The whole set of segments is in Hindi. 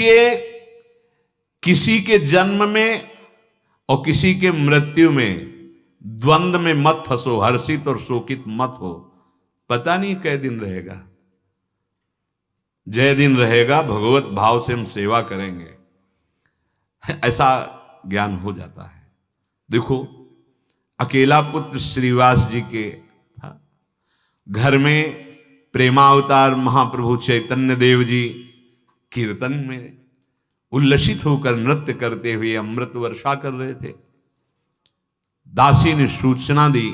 ये किसी के जन्म में और किसी के मृत्यु में द्वंद्व में मत फंसो, हर्षित और शोकित मत हो। पता नहीं कै दिन रहेगा, जय दिन रहेगा भगवत भाव से हम सेवा करेंगे, ऐसा ज्ञान हो जाता है। देखो, अकेला पुत्र श्रीवास जी के घर में प्रेमावतार महाप्रभु चैतन्य देव जी कीर्तन में उल्लसित होकर नृत्य करते हुए अमृत वर्षा कर रहे थे। दासी ने सूचना दी,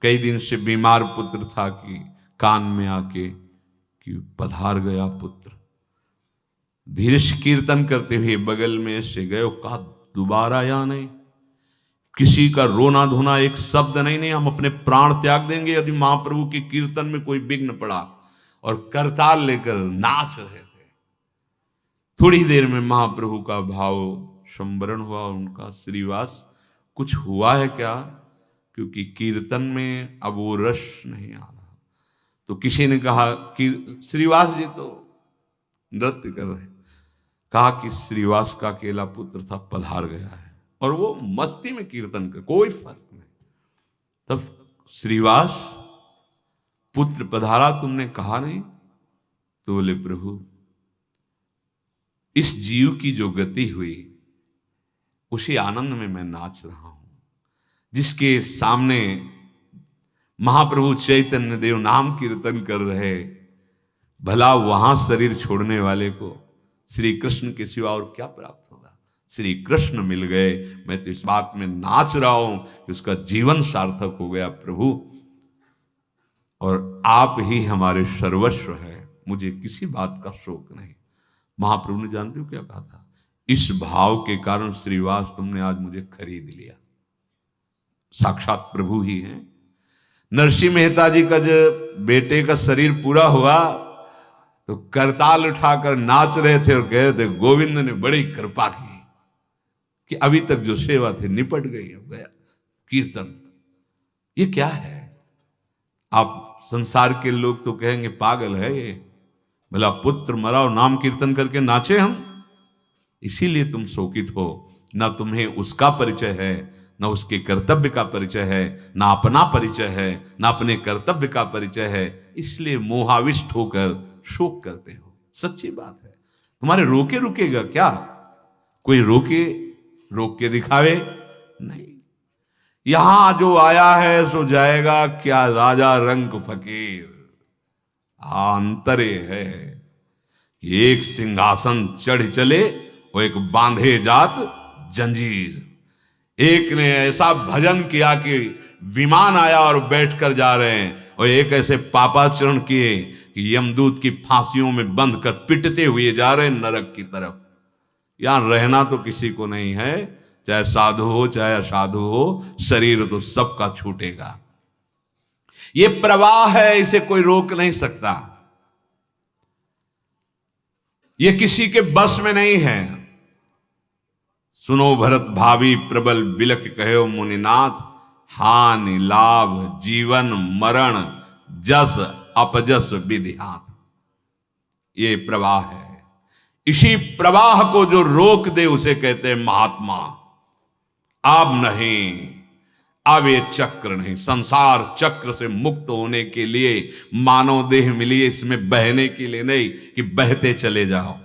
कई दिन से बीमार पुत्र था, कि कान में आके कि पधार गया पुत्र। धीरे से कीर्तन करते हुए बगल में से गए, कहा दोबारा या नहीं, किसी का रोना धोना एक शब्द नहीं, हम अपने प्राण त्याग देंगे यदि महाप्रभु के कीर्तन में कोई विघ्न पड़ा। और करताल लेकर नाच रहे थे। थोड़ी देर में महाप्रभु का भाव संवरण हुआ, उनका श्रीवास कुछ हुआ है क्या, क्योंकि कीर्तन में अब वो रस नहीं आ रहा। तो किसी ने कहा कि श्रीवास जी तो नृत्य कर रहे, कहा कि श्रीवास का अकेला पुत्र था, पधार गया है, और वो मस्ती में कीर्तन कर, कोई फर्क नहीं। तब श्रीवास पुत्र पधारा, तुमने कहा नहीं? तो बोले प्रभु, इस जीव की जो गति हुई उसी आनंद में मैं नाच रहा हूं, जिसके सामने महाप्रभु चैतन्य देव नाम कीर्तन कर रहे, भला वहां शरीर छोड़ने वाले को श्री कृष्ण के सिवा और क्या प्राप्त होगा। श्री कृष्ण मिल गए, मैं तो इस बात में नाच रहा हूं कि उसका जीवन सार्थक हो गया प्रभु, और आप ही हमारे सर्वस्व है, मुझे किसी बात का शोक नहीं। महाप्रभु ने जानते हो क्या कहा था? इस भाव के कारण श्रीवास तुमने आज मुझे खरीद लिया। साक्षात प्रभु ही हैं। नरसिंह मेहता जी का जब बेटे का शरीर पूरा हुआ तो करताल उठाकर नाच रहे थे और कह रहे थे, गोविंद ने बड़ी कृपा की कि अभी तक जो सेवा थी निपट गई, अब गया कीर्तन। ये क्या है? आप संसार के लोग तो कहेंगे पागल है ये, भला पुत्र मरा और नाम कीर्तन करके नाचे हम, इसीलिए तुम शोकित हो। ना तुम्हें उसका परिचय है, ना उसके कर्तव्य का परिचय है, ना अपना परिचय है, ना अपने कर्तव्य का परिचय है, इसलिए मोहाविष्ट होकर शोक करते हो। सच्ची बात है। तुम्हारे रोके रुकेगा क्या? कोई रोक के दिखावे नहीं। यहां जो आया है सो जाएगा, क्या राजा रंग फकीर। अंतरे है कि एक सिंहासन चढ़ चले और एक बांधे जात जंजीर। एक ने ऐसा भजन किया कि विमान आया और बैठकर जा रहे हैं, और एक ऐसे पापाचरण किए कि यमदूत की फांसियों में बंद कर पिटते हुए जा रहे हैं नरक की तरफ। यहां रहना तो किसी को नहीं है, चाहे साधु हो चाहे असाधु हो, शरीर तो सबका छूटेगा। ये प्रवाह है, इसे कोई रोक नहीं सकता। ये किसी के बस में नहीं है। सुनो भरत भावी प्रबल बिलख कहो मुनिनाथ, हानि लाभ जीवन मरण जस अपजस विधिहात। ये प्रवाह है। इसी प्रवाह को जो रोक दे उसे कहते हैं महात्मा। अब नहीं, अब ये चक्र नहीं। संसार चक्र से मुक्त होने के लिए मानव देह मिली, इसमें बहने के लिए नहीं कि बहते चले जाओ।